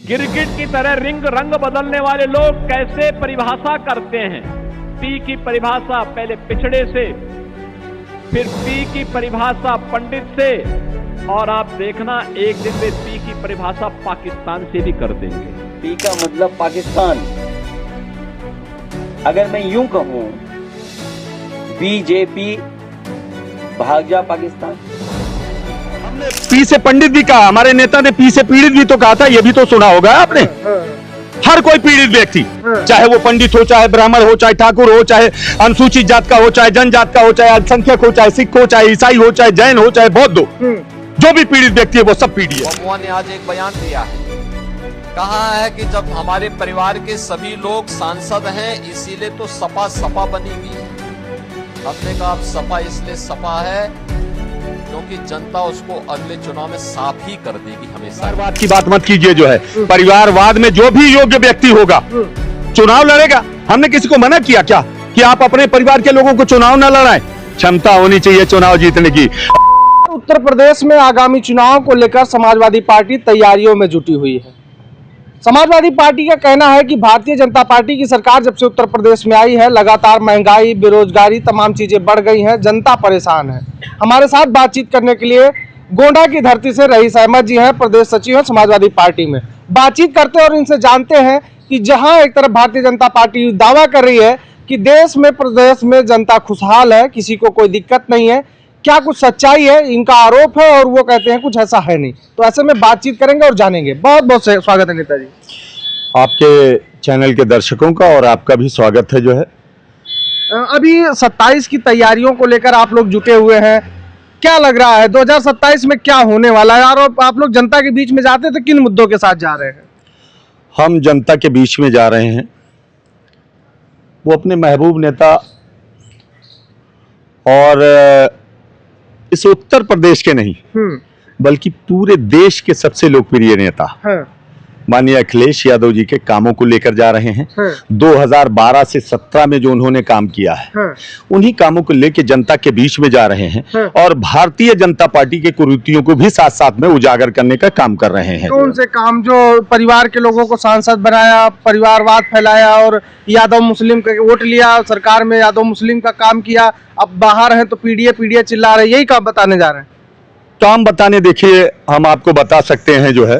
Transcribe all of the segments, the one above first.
गिरगिट की तरह रंग बदलने वाले लोग कैसे परिभाषा करते हैं। पी की परिभाषा पहले पिछड़े से, फिर पी की परिभाषा पंडित से, और आप देखना एक दिन वे पी की परिभाषा पाकिस्तान से भी कर देंगे। पी का मतलब पाकिस्तान। अगर मैं यूं कहूं बीजेपी भाग जा पाकिस्तान। हमने पी से पंडित भी कहा, हमारे नेता ने पी से पीड़ित भी तो कहा था, ये भी तो सुना होगा आपने। हर कोई पीड़ित व्यक्ति, चाहे वो पंडित हो, चाहे ब्राह्मण हो, चाहे ठाकुर हो, चाहे अनुसूचित जात का हो, चाहे जनजात का हो, चाहे अल्पसंख्यक हो, चाहे सिख हो, चाहे ईसाई हो, चाहे जैन हो, चाहे बौद्ध हो, जो भी पीड़ित व्यक्ति है वो सब पीड़ित है। ममुआ ने आज एक बयान दिया है, कहा है कि जब हमारे परिवार के सभी लोग सांसद हैं इसीलिए तो सपा बनी हुई है। हमने कहा अब सपा इसलिए सपा है क्योंकि जनता उसको अगले चुनाव में साफ ही कर देगी। हमेशा परिवारवाद की बात मत कीजिए। जो है परिवारवाद में जो भी योग्य व्यक्ति होगा चुनाव लड़ेगा। हमने किसी को मना किया क्या कि आप अपने परिवार के लोगों को चुनाव न लड़ाएं? क्षमता होनी चाहिए चुनाव जीतने की। उत्तर प्रदेश में आगामी चुनाव को लेकर समाजवादी पार्टी तैयारियों में जुटी हुई है। समाजवादी पार्टी का कहना है कि भारतीय जनता पार्टी की सरकार जब से उत्तर प्रदेश में आई है लगातार महंगाई, बेरोजगारी, तमाम चीजें बढ़ गई हैं, जनता परेशान है। हमारे साथ बातचीत करने के लिए गोंडा की धरती से रईस अहमद जी हैं, प्रदेश सचिव हैं समाजवादी पार्टी में। बातचीत करते हैं और इनसे जानते हैं कि जहां एक तरफ भारतीय जनता पार्टी दावा कर रही है कि देश में, प्रदेश में जनता खुशहाल है, किसी को कोई दिक्कत नहीं है, क्या कुछ सच्चाई है? इनका आरोप है और वो कहते हैं कुछ ऐसा है नहीं। तो ऐसे में बातचीत करेंगे और जानेंगे। बहुत बहुत स्वागत है नेताजी। आपके चैनल के दर्शकों का और आपका भी स्वागत है। जो है अभी 27 की तैयारियों को लेकर आप लोग जुटे हुए हैं, क्या लग रहा है 2027 में क्या होने वाला है? और आप लोग जनता के बीच में जाते तो किन मुद्दों के साथ जा रहे हैं? हम जनता के बीच में जा रहे हैं, वो अपने महबूब नेता और इस उत्तर प्रदेश के नहीं बल्कि पूरे देश के सबसे लोकप्रिय नेता माननीय अखिलेश यादव जी के कामों को लेकर जा रहे हैं। 2012 से 17 में जो उन्होंने काम किया है उन्हीं कामों को लेकर जनता के बीच में जा रहे हैं और भारतीय जनता पार्टी के कुरीतियों को भी साथ साथ में उजागर करने का काम कर रहे हैं। कौन से काम? जो परिवार के लोगों को सांसद बनाया, परिवारवाद फैलाया और यादव मुस्लिम का वोट लिया, सरकार में यादव मुस्लिम का काम किया, अब बाहर हैं तो पीडीए चिल्ला रहे, यही काम बताने जा रहे हैं? काम बताने, देखिए हम आपको बता सकते हैं जो है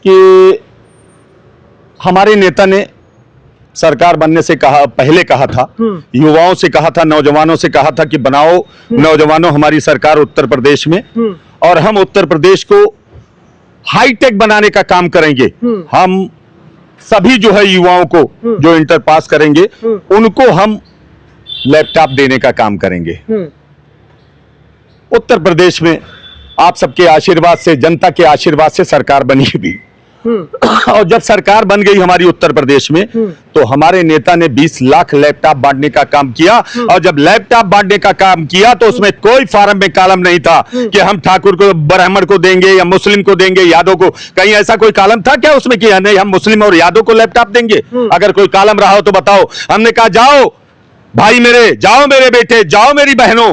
कि हमारे नेता ने सरकार बनने से पहले कहा था, युवाओं से कहा था, नौजवानों से कहा था कि बनाओ नौजवानों हमारी सरकार उत्तर प्रदेश में, और हम उत्तर प्रदेश को हाईटेक बनाने का काम करेंगे। हम सभी जो है युवाओं को जो इंटर पास करेंगे उनको हम लैपटॉप देने का काम करेंगे। उत्तर प्रदेश में आप सबके आशीर्वाद से, जनता के आशीर्वाद से सरकार बनी भी और जब सरकार बन गई हमारी उत्तर प्रदेश में तो हमारे नेता ने 20 लाख लैपटॉप बांटने का काम किया। और जब लैपटॉप बांटने का काम किया तो उसमें कोई फार्म में कॉलम नहीं था कि हम ठाकुर को, ब्राह्मण को देंगे या मुस्लिम को देंगे, यादव को। कहीं ऐसा कोई कॉलम था क्या उसमें कि नहीं हम मुस्लिम और यादव को लैपटॉप देंगे? अगर कोई कॉलम रहा हो तो बताओ। हमने कहा जाओ भाई मेरे, जाओ मेरे बेटे, जाओ मेरी बहनों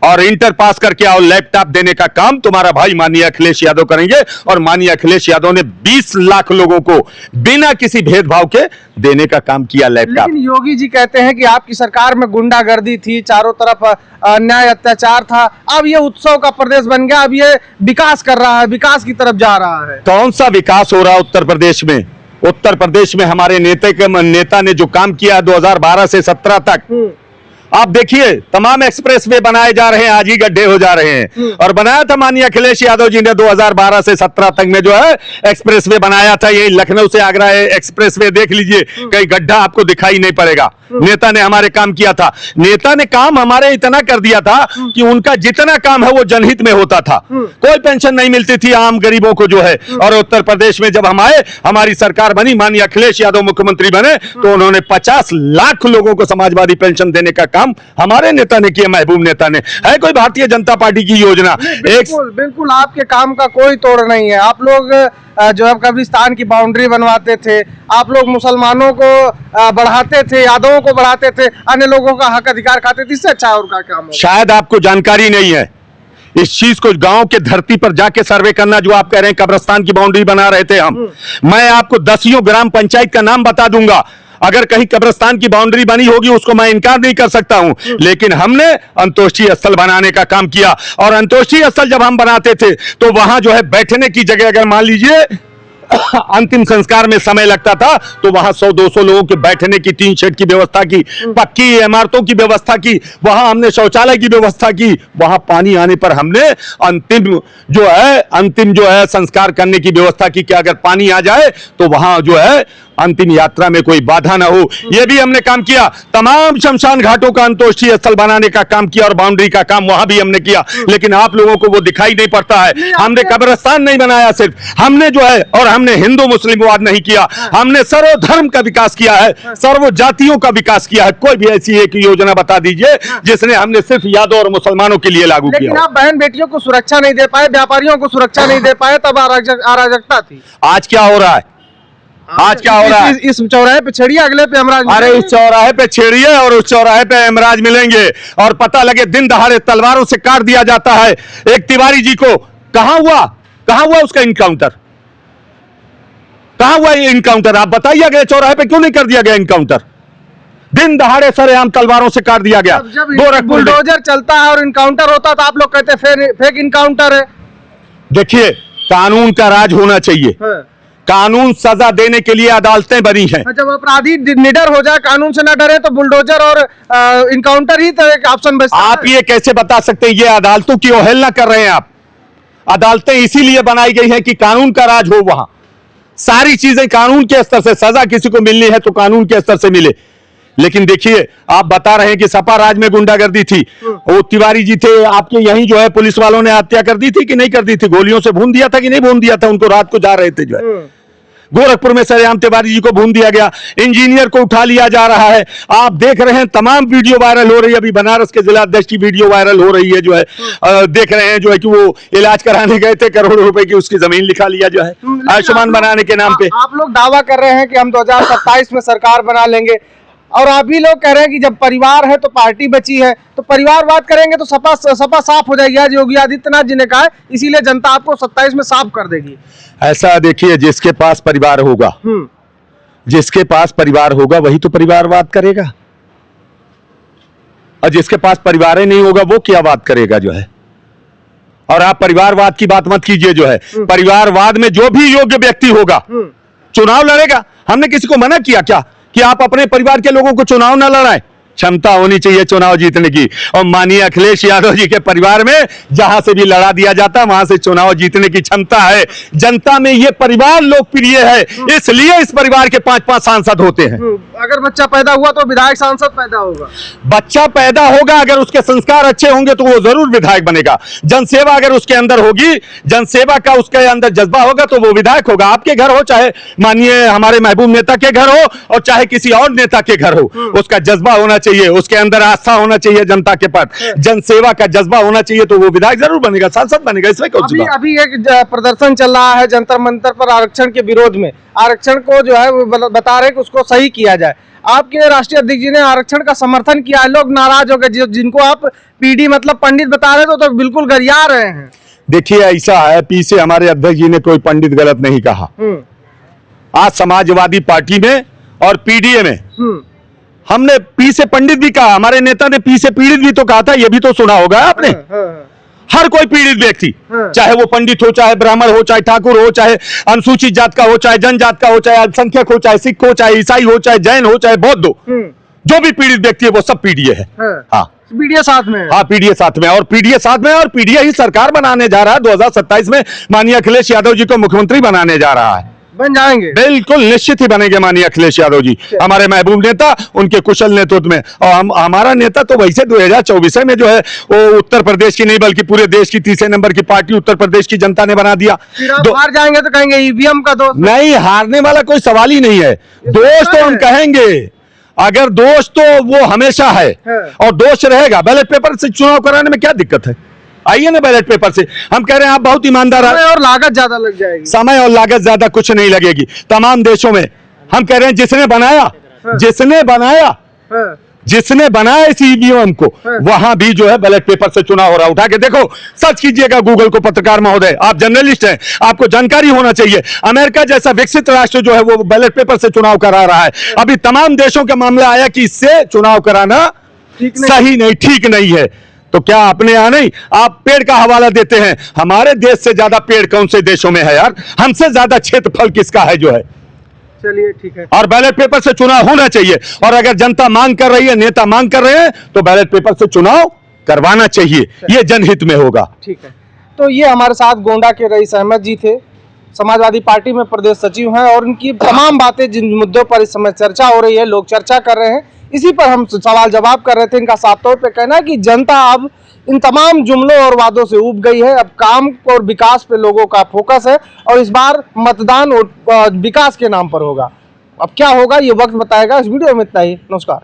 और इंटर पास करके आओ, लैपटॉप देने का काम तुम्हारा भाई माननीय अखिलेश यादव करेंगे। और माननीय अखिलेश यादव ने 20 लाख लोगों को बिना किसी भेदभाव के देने का काम किया लैपटॉप। लेकिन योगी जी कहते हैं कि आपकी सरकार में गुंडागर्दी थी, चारों तरफ अन्याय अत्याचार था, अब ये उत्सव का प्रदेश बन गया, अब ये विकास कर रहा है, विकास की तरफ जा रहा है। कौन सा विकास हो रहा है उत्तर प्रदेश में? उत्तर प्रदेश में हमारे नेता ने जो काम किया 2012 से 17 तक, आप देखिए तमाम एक्सप्रेस वे बनाए जा रहे हैं, आज ही गड्ढे हो जा रहे हैं। और बनाया था माननीय अखिलेश यादव जी ने 2012 से 17 तक में जो है एक्सप्रेस वे बनाया था। यही लखनऊ से आगरा एक्सप्रेस वे देख लीजिए, कहीं गड्ढा आपको दिखाई नहीं पड़ेगा। नेता ने हमारे काम किया था। नेता ने काम हमारे इतना कर दिया था कि उनका जितना काम है वो जनहित में होता था। कोई पेंशन नहीं मिलती थी आम गरीबों को जो है। और उत्तर प्रदेश में जब हम आए, हमारी सरकार बनी, माननीय अखिलेश यादव मुख्यमंत्री बने तो उन्होंने 50 लाख लोगों को समाजवादी पेंशन देने का काम हमारे नेता ने किया, महबूब नेता ने। है कोई भारतीय जनता पार्टी की योजना? बिल्कुल आपके काम का कोई तोड़ नहीं है। आप लोग जो है कब्रिस्तान की बाउंड्री बनवाते थे, आप लोग मुसलमानों को बढ़ाते थे, यादवों को बढ़ाते थे, अन्य लोगों का हक अधिकार खाते थे। इससे अच्छा और क्या काम है? शायद आपको जानकारी नहीं है इस चीज को गांव के धरती पर जाके सर्वे करना, जो आप कह रहे हैं कब्रिस्तान की बाउंड्री बना रहे थे हम, मैं आपको 10 ग्राम पंचायत का नाम बता दूंगा। अगर कहीं कब्रिस्तान की बाउंड्री बनी होगी उसको मैं इनकार नहीं कर सकता हूं, लेकिन हमने अंतोष्टि स्थल बनाने का काम किया। और अंतोष्टि स्थल जब हम बनाते थे तो वहां जो है बैठने की जगह, अगर मान लीजिए अंतिम संस्कार में समय लगता था तो वहां 100-200 लोगों के बैठने की, टीन शेड की व्यवस्था की, पक्की इमारतों की व्यवस्था की, वहां हमने शौचालय की व्यवस्था की, वहां पानी आने पर हमने अंतिम जो है संस्कार करने की व्यवस्था की कि अगर पानी आ जाए तो वहां जो है अंतिम यात्रा में कोई बाधा ना हो। यह भी हमने काम किया। तमाम शमशान घाटों का अंतोष्टि स्थल बनाने का काम किया और बाउंड्री का काम वहां भी हमने किया, लेकिन आप लोगों को वो दिखाई नहीं पड़ता है। हमने कब्रिस्तान नहीं बनाया सिर्फ, हमने जो है, और हमने हिंदू मुस्लिम वाद नहीं किया, हमने सर्वधर्म का विकास किया है, सर्व जातियों का विकास किया है। कोई भी ऐसी एक योजना बता दीजिए जिसने हमने सिर्फ यादव और मुसलमानों के लिए लागू किया। लेकिन आप बहन बेटियों को सुरक्षा नहीं दे पाए, व्यापारियों को सुरक्षा नहीं दे पाए, तब अराजकता थी। आज क्या हो रहा है? आज क्या हो रहा है? इस चौराहे पे छेड़िए, अगले पे यमराज। अरे इस चौराहे पे छेड़िए और उस चौराहे पे यमराज मिलेंगे, और पता लगे दिन दहाड़े तलवारों से काट दिया जाता है। एक तिवारी जी को कहां हुआ उसका इनकाउंटर? कहां हुआ ये इनकाउंटर? आप बताइए, अगले चौराहे पे क्यों नहीं कर दिया गया इनकाउंटर? दिन दहाड़े सरेआम तलवारों से काट दिया गया। जब बुलडोजर चलता है और इनकाउंटर होता है तो आप लोग कहते हैं फेक इनकाउंटर है। देखिए, कानून का राज होना चाहिए। कानून सजा देने के लिए अदालतें बनी हैं। जब अपराधी निडर हो जाए, कानून से न डरे, तो बुलडोजर और इनकाउंटर ही तो एक ऑप्शन बचता है। आप ये कैसे बता सकते हैं? ये अदालतों की अवहेलना कर रहे हैं आप। अदालतें इसीलिए बनाई गई हैं कि कानून का राज हो, वहां सारी चीजें कानून के स्तर से, सजा किसी को मिलनी है तो कानून के स्तर से मिले। लेकिन देखिए, आप बता रहे हैं कि सपा राज में गुंडागर्दी थी। वो तिवारी जी थे आपके, यहीं जो है पुलिस वालों ने हत्या कर दी थी कि नहीं कर दी थी? गोलियों से भून दिया था कि नहीं भून दिया था? उनको रात को जा रहे थे जो है गोरखपुर में सरेआम तिवारी जी को भून दिया गया, इंजीनियर को उठा लिया जा रहा है। आप देख रहे हैं तमाम वीडियो वायरल हो रही है। अभी बनारस के जिला अध्यक्ष की वीडियो वायरल हो रही है जो है, देख रहे हैं जो है कि वो इलाज कराने गए थे, करोड़ों रुपए की उसकी जमीन लिखा लिया जो है आयुष्मान बनाने के नाम पे। आप लोग दावा कर रहे हैं कि हम 2027 में सरकार बना लेंगे, और आप भी लोग कह रहे हैं कि जब परिवार है तो पार्टी बची है, तो परिवारवाद करेंगे तो सपा साफ हो जाएगी। आज योगी आदित्यनाथ जी ने कहा है, इसीलिए जनता आपको 27 में साफ कर देगी। ऐसा देखिए, जिसके पास परिवार होगा, जिसके पास परिवार होगा वही तो परिवारवाद करेगा, और जिसके पास परिवार ही नहीं होगा वो क्या बात करेगा जो है। और आप परिवारवाद की बात मत कीजिए जो है। परिवारवाद में जो भी योग्य व्यक्ति होगा चुनाव लड़ेगा। हमने किसी को मना किया क्या कि आप अपने परिवार के लोगों को चुनाव न लड़ाएं? क्षमता होनी चाहिए चुनाव जीतने की। और माननीय अखिलेश यादव जी के परिवार में जहां से भी लड़ा दिया जाता वहां से चुनाव जीतने की क्षमता है। जनता में ये परिवार लोकप्रिय है, इसलिए इस परिवार के 5-5 सांसद होते हैं। अगर बच्चा पैदा हुआ तो विधायक सांसद पैदा होगा। बच्चा पैदा होगा, अगर उसके संस्कार अच्छे होंगे तो वो जरूर विधायक बनेगा। जनसेवा अगर उसके अंदर होगी, जनसेवा का उसके अंदर जज्बा होगा तो वो विधायक होगा। आपके घर हो, चाहे माननीय हमारे महबूब नेता के घर हो, और चाहे किसी और नेता के घर हो, उसका जज्बा होना चाहिए, उसके अंदर आस्था होना चाहिए जनता के प्रति, जनसेवा का जज्बा होना चाहिए, तो वो विधायक जरूर बनेगा, सांसद बनेगा। इसमें अभी एक प्रदर्शन चल रहा है जंतर मंतर पर आरक्षण के विरोध में। आरक्षण को जो है वो बता रहे कि उसको सही किया जाए। आपके राष्ट्रीय अध्यक्ष जी ने आरक्षण का समर्थन किया है, लोग नाराज हो गए। जिनको आप पीडी मतलब पंडित बता रहे तो बिल्कुल गरिया रहे हैं। देखिए, ऐसा है, पी से हमारे अध्यक्ष जी ने कोई पंडित गलत नहीं कहा। आज समाजवादी पार्टी में और पीडीए में हमने पी से पंडित भी कहा, हमारे नेता ने पी से पीड़ित भी तो कहा था। ये भी तो सुना होगा आपने। हर कोई पीड़ित व्यक्ति, चाहे वो पंडित हो, चाहे ब्राह्मण हो, चाहे ठाकुर हो, चाहे अनुसूचित जात का हो, चाहे जनजात का हो, चाहे अल्पसंख्यक हो, चाहे सिख हो, चाहे ईसाई हो, चाहे जैन हो, चाहे बौद्ध हो, जो भी पीड़ित व्यक्ति है वो सब पीडीए है। हाँ, पीडीए साथ में। हाँ, पीडीए साथ में, और पीडीए साथ में, और पीडीए ही सरकार बनाने जा रहा है। 2027 में माननीय अखिलेश यादव जी को मुख्यमंत्री बनाने जा रहा है। बन जाएंगे, बिल्कुल निश्चित ही बनेंगे माननीय अखिलेश यादव जी, हमारे महबूब नेता, उनके कुशल नेतृत्व में। और हमारा नेता तो वैसे 2024 में जो है वो उत्तर प्रदेश की नहीं बल्कि पूरे देश की 3 नंबर की पार्टी उत्तर प्रदेश की जनता ने बना दिया। हार जाएंगे तो कहेंगे ईवीएम का दोष। नहीं, हारने वाला कोई सवाल ही नहीं है। दोष तो हम कहेंगे, अगर दोष तो वो हमेशा है और दोष रहेगा। बैलेट पेपर से चुनाव कराने में क्या दिक्कत है? आइए ना बैलेट पेपर से। हम कह रहे हैं आप बहुत ईमानदार, समय और लागत ज्यादा लग जाएगी। समय और लागत ज्यादा कुछ नहीं लगेगी। तमाम देशों में हम कह रहे हैं जिसने बनाया जिसने बनाया इस ईवीएम को वहां भी जो है बैलेट पेपर से चुनाव हो रहा है। उठा के देखो, सर्च कीजिएगा गूगल को। पत्रकार महोदय, आप जर्नलिस्ट हैं, आपको जानकारी होना चाहिए। अमेरिका जैसा विकसित राष्ट्र जो है वो बैलेट पेपर से चुनाव करा रहा है। अभी तमाम देशों का मामला आया कि इससे चुनाव कराना सही नहीं, ठीक नहीं है। तो क्या अपने यहां नहीं? आप पेड़ का हवाला देते हैं। हमारे देश से ज्यादा पेड़ कौन से देशों में है यार? हमसे ज्यादा क्षेत्रफल किसका है जो है? चलिए ठीक है। और बैलेट पेपर से चुनाव होना चाहिए। और अगर जनता मांग कर रही है, नेता मांग कर रहे हैं, तो बैलेट पेपर से चुनाव करवाना चाहिए। ये जनहित में होगा। ठीक है। तो ये हमारे साथ गोंडा के रईस अहमद जी थे, समाजवादी पार्टी में प्रदेश सचिव हैं, और उनकी तमाम बातें जिन मुद्दों पर इस समय चर्चा हो रही है, लोग चर्चा कर रहे हैं, इसी पर हम सवाल जवाब कर रहे थे। इनका साफ तौर पे कहना है कि जनता अब इन तमाम जुमलों और वादों से ऊब गई है। अब काम और विकास पे लोगों का फोकस है, और इस बार मतदान विकास के नाम पर होगा। अब क्या होगा ये वक्त बताएगा। इस वीडियो में इतना ही। नमस्कार।